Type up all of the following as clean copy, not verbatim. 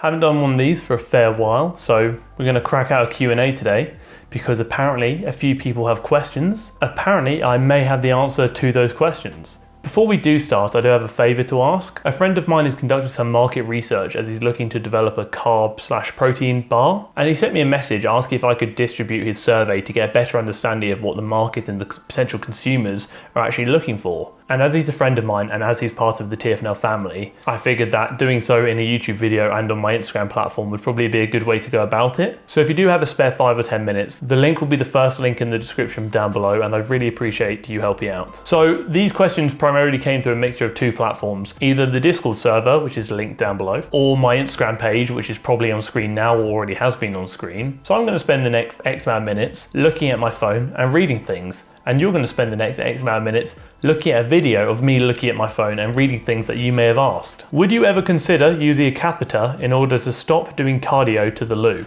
Haven't done one of these for a fair while, so we're going to crack out a Q&A today because apparently a few people have questions. Apparently I may have the answer to those questions. Before we do start, I do have a favour to ask. A friend of mine is conducting some market research as he's looking to develop a carb/protein bar, and he sent me a message asking if I could distribute his survey to get a better understanding of what the market and the potential consumers are actually looking for. And as he's a friend of mine and as he's part of the TFNL family, I figured that doing so in a YouTube video and on my Instagram platform would probably be a good way to go about it. So if you do have a spare 5 or 10 minutes, the link will be the first link in the description down below, and I'd really appreciate you helping out. So these questions primarily came through a mixture of 2 platforms, either the Discord server, which is linked down below, or my Instagram page, which is probably on screen now or already has been on screen. So I'm going to spend the next X amount of minutes looking at my phone and reading things. And you're going to spend the next X amount of minutes looking at a video of me looking at my phone and reading things that you may have asked. Would you ever consider using a catheter in order to stop doing cardio to the loo?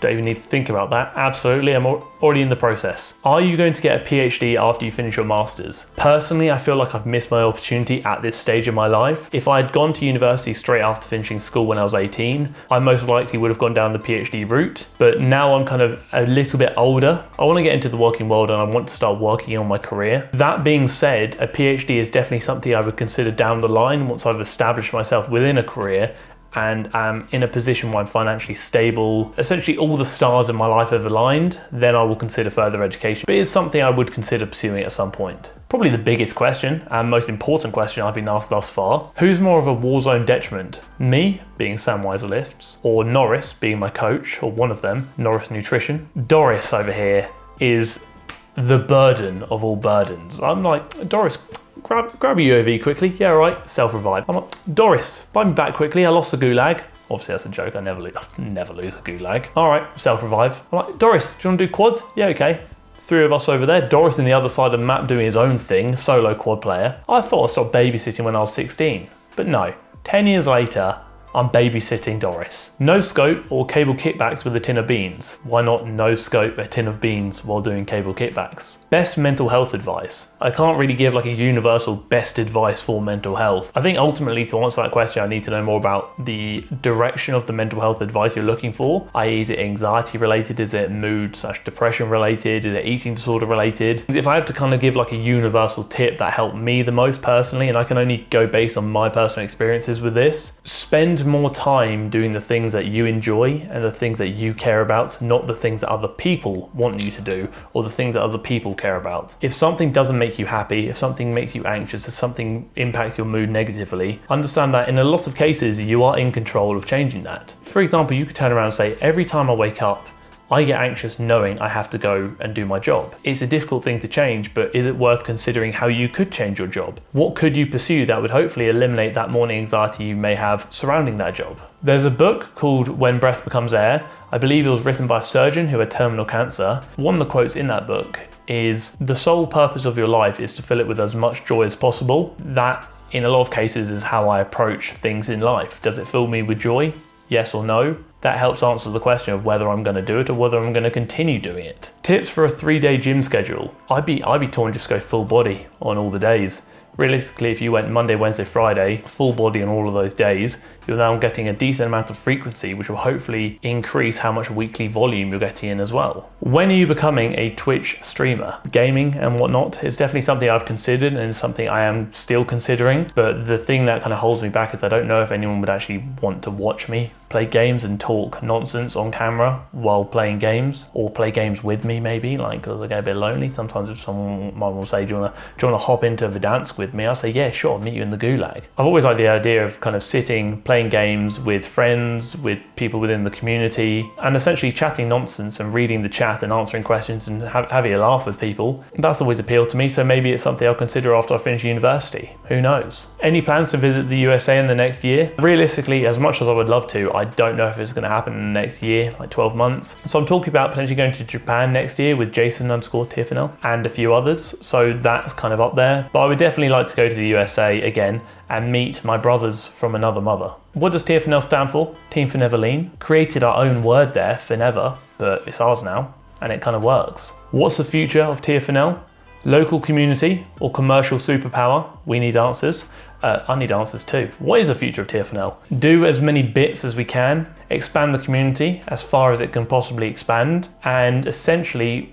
Don't even need to think about that. Absolutely, I'm already in the process. Are you going to get a PhD after you finish your masters? Personally, I feel like I've missed my opportunity at this stage of my life. If I had gone to university straight after finishing school when I was 18, I most likely would have gone down the PhD route. But now I'm kind of a little bit older. I want to get into the working world and I want to start working on my career. That being said, a PhD is definitely something I would consider down the line once I've established myself within a career and am in a position where I'm financially stable, essentially all the stars in my life have aligned, then I will consider further education. But it's something I would consider pursuing at some point. Probably the biggest question and most important question I've been asked thus far: who's more of a Warzone detriment? Me, being Samwise Lifts, or Norris, being my coach, or one of them, Norris Nutrition? Doris over here is the burden of all burdens. I'm like, Doris, grab a UAV quickly. Yeah, all right. Self-revive. I'm like, Doris, buy me back quickly. I lost the gulag. Obviously, that's a joke. I never lose a gulag. All right, self-revive. I'm like, Doris, do you want to do quads? Yeah, okay. 3 of us over there. Doris on the other side of the map doing his own thing, solo quad player. I thought I stopped babysitting when I was 16, but no. 10 years later, I'm babysitting Doris. No scope or cable kickbacks with a tin of beans. Why not no scope a tin of beans while doing cable kickbacks? Best mental health advice. I can't really give like a universal best advice for mental health. I think ultimately to answer that question, I need to know more about the direction of the mental health advice you're looking for. i.e. is it anxiety related? Is it mood/depression related? Is it eating disorder related? If I had to kind of give like a universal tip that helped me the most personally, and I can only go based on my personal experiences with this, spend more time doing the things that you enjoy and the things that you care about, not the things that other people want you to do or the things that other people care about. If something doesn't make you happy, if something makes you anxious, if something impacts your mood negatively, understand that in a lot of cases you are in control of changing that. For example, you could turn around and say, every time I wake up, I get anxious knowing I have to go and do my job. It's a difficult thing to change, but is it worth considering how you could change your job? What could you pursue that would hopefully eliminate that morning anxiety you may have surrounding that job? There's a book called When Breath Becomes Air. I believe it was written by a surgeon who had terminal cancer. One of the quotes in that book is, the sole purpose of your life is to fill it with as much joy as possible. That, in a lot of cases, is how I approach things in life. Does it fill me with joy? Yes or no? That helps answer the question of whether I'm going to do it or whether I'm going to continue doing it. Tips for a 3-day gym schedule. I'd be torn just go full body on all the days. Realistically, if you went Monday, Wednesday, Friday, full body on all of those days, you're now getting a decent amount of frequency, which will hopefully increase how much weekly volume you're getting in as well. When are you becoming a Twitch streamer? Gaming and whatnot is definitely something I've considered and something I am still considering, but the thing that kind of holds me back is I don't know if anyone would actually want to watch me play games and talk nonsense on camera while playing games, or play games with me maybe, like, because I get a bit lonely. Sometimes if someone will say, do you want to hop into Verdansk with me? I'll say, yeah, sure, I'll meet you in the gulag. I've always liked the idea of kind of sitting, playing games with friends, with people within the community, and essentially chatting nonsense and reading the chat and answering questions and having a laugh with people. That's always appealed to me, so maybe it's something I'll consider after I finish university. Who knows? Any plans to visit the USA in the next year? Realistically, as much as I would love to, I don't know if it's going to happen in the next year, like 12 months. So I'm talking about potentially going to Japan next year with Jason_TFNL and a few others. So that's kind of up there. But I would definitely like to go to the USA again and meet my brothers from another mother. What does TFNL stand for? Team for Never Lean. Created our own word there for never, but it's ours now, and it kind of works. What's the future of TFNL? Local community or commercial superpower? We need answers. I need answers too. What is the future of TFNL? Do as many bits as we can, expand the community as far as it can possibly expand, and essentially,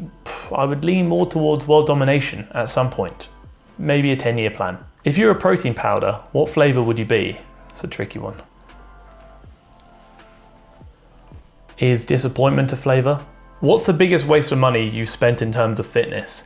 I would lean more towards world domination at some point. Maybe a 10-year plan. If you're a protein powder, what flavor would you be? It's a tricky one. Is disappointment a flavor? What's the biggest waste of money you spent in terms of fitness?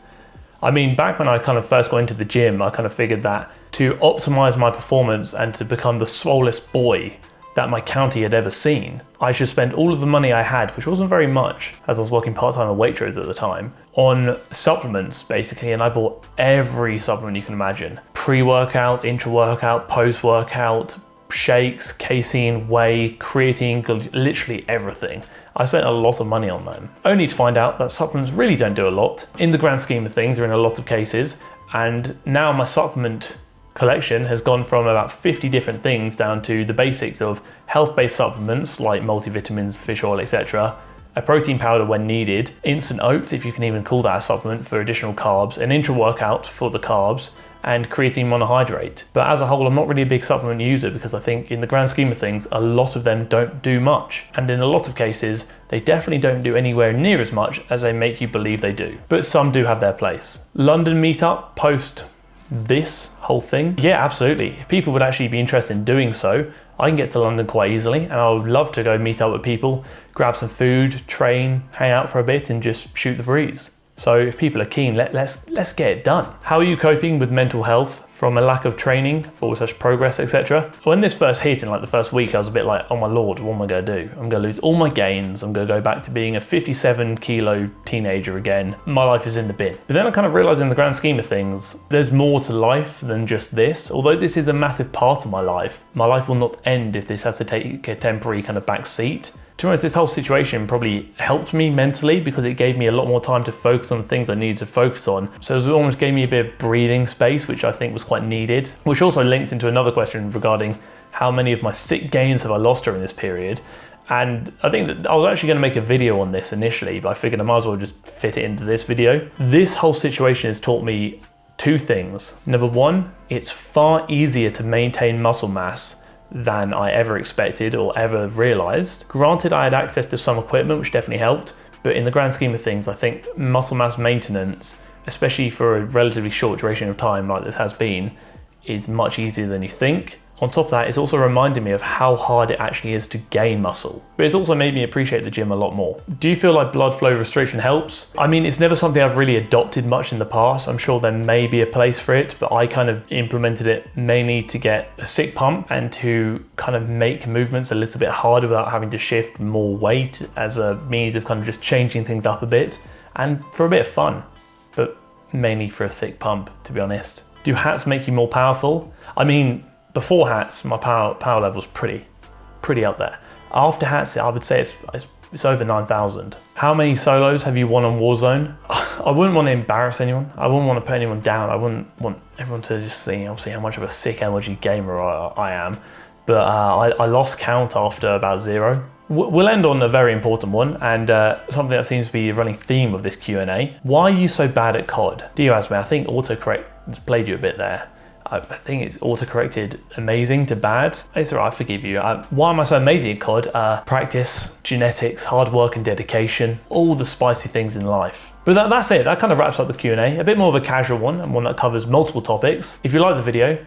I mean, back when I kind of first got into the gym, I kind of figured that to optimize my performance and to become the swollest boy that my county had ever seen, I should spend all of the money I had, which wasn't very much, as I was working part-time at Waitrose at the time, on supplements basically, and I bought every supplement you can imagine. Pre-workout, intra-workout, post-workout, shakes, casein, whey, creatine, literally everything. I spent a lot of money on them, only to find out that supplements really don't do a lot. In the grand scheme of things, or in a lot of cases, and now my supplement collection has gone from about 50 different things down to the basics of health-based supplements like multivitamins, fish oil, etc., a protein powder when needed, instant oats, if you can even call that a supplement, for additional carbs, an intra-workout for the carbs, and creatine monohydrate. But as a whole, I'm not really a big supplement user because I think in the grand scheme of things, a lot of them don't do much. And in a lot of cases, they definitely don't do anywhere near as much as they make you believe they do. But some do have their place. London meetup post this whole thing? Yeah, absolutely. If people would actually be interested in doing so, I can get to London quite easily, and I would love to go meet up with people, grab some food, train, hang out for a bit and just shoot the breeze. So if people are keen, let's get it done. How are you coping with mental health from a lack of training for such progress, etc.? When this first hit in like the first week, I was a bit like, oh my lord, what am I gonna do? I'm gonna lose all my gains. I'm gonna go back to being a 57 kilo teenager again. My life is in the bin. But then I kind of realized in the grand scheme of things, there's more to life than just this. Although this is a massive part of my life will not end if this has to take a temporary kind of back seat. To be honest, this whole situation probably helped me mentally because it gave me a lot more time to focus on things I needed to focus on. So it almost gave me a bit of breathing space, which I think was quite needed, which also links into another question regarding how many of my sick gains have I lost during this period. And I think that I was actually going to make a video on this initially, but I figured I might as well just fit it into this video. This whole situation has taught me two things. Number one, it's far easier to maintain muscle mass than I ever expected or ever realized. Granted, I had access to some equipment, which definitely helped, but in the grand scheme of things, I think muscle mass maintenance, especially for a relatively short duration of time like this has been, is much easier than you think. On top of that, it's also reminded me of how hard it actually is to gain muscle. But it's also made me appreciate the gym a lot more. Do you feel like blood flow restriction helps? I mean, it's never something I've really adopted much in the past. I'm sure there may be a place for it, but I kind of implemented it mainly to get a sick pump and to kind of make movements a little bit harder without having to shift more weight as a means of kind of just changing things up a bit and for a bit of fun, but mainly for a sick pump, to be honest. Do hats make you more powerful? I mean, before hats, my power level was pretty up there. After hats, I would say it's over 9,000. How many solos have you won on Warzone? I wouldn't want to embarrass anyone. I wouldn't want to put anyone down. I wouldn't want everyone to just see, obviously, how much of a sick MLG gamer I am. But I lost count after about 0. We'll end on a very important one, and something that seems to be a running theme of this Q&A. Why are you so bad at COD? Do you ask me? I think autocorrect has played you a bit there. I think it's autocorrected amazing to bad. It's alright, I forgive you. Why am I so amazing at COD? Practice, genetics, hard work and dedication, all the spicy things in life. But that's it, that kind of wraps up the Q&A. A bit more of a casual one, and one that covers multiple topics. If you like the video,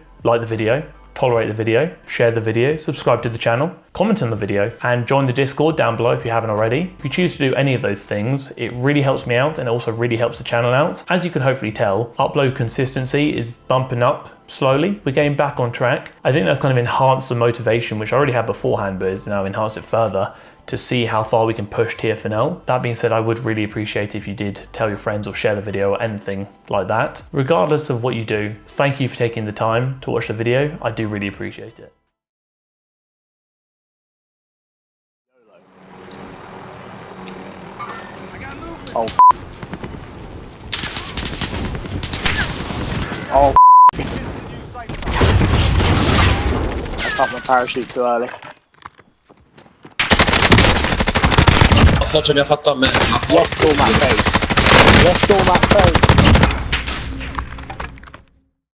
tolerate the video, share the video, subscribe to the channel, comment on the video, and join the Discord down below if you haven't already. If you choose to do any of those things, it really helps me out and it also really helps the channel out. As you can hopefully tell, upload consistency is bumping up slowly. We're getting back on track. I think that's kind of enhanced the motivation, which I already had beforehand, but has now enhanced it further to see how far we can push TFNL. That being said, I would really appreciate if you did tell your friends or share the video or anything like that. Regardless of what you do, thank you for taking the time to watch the video. I do really appreciate it. Oh. Oh. I popped my parachute too early. I thought you had that man. Let's go, my face. Let's go, my face.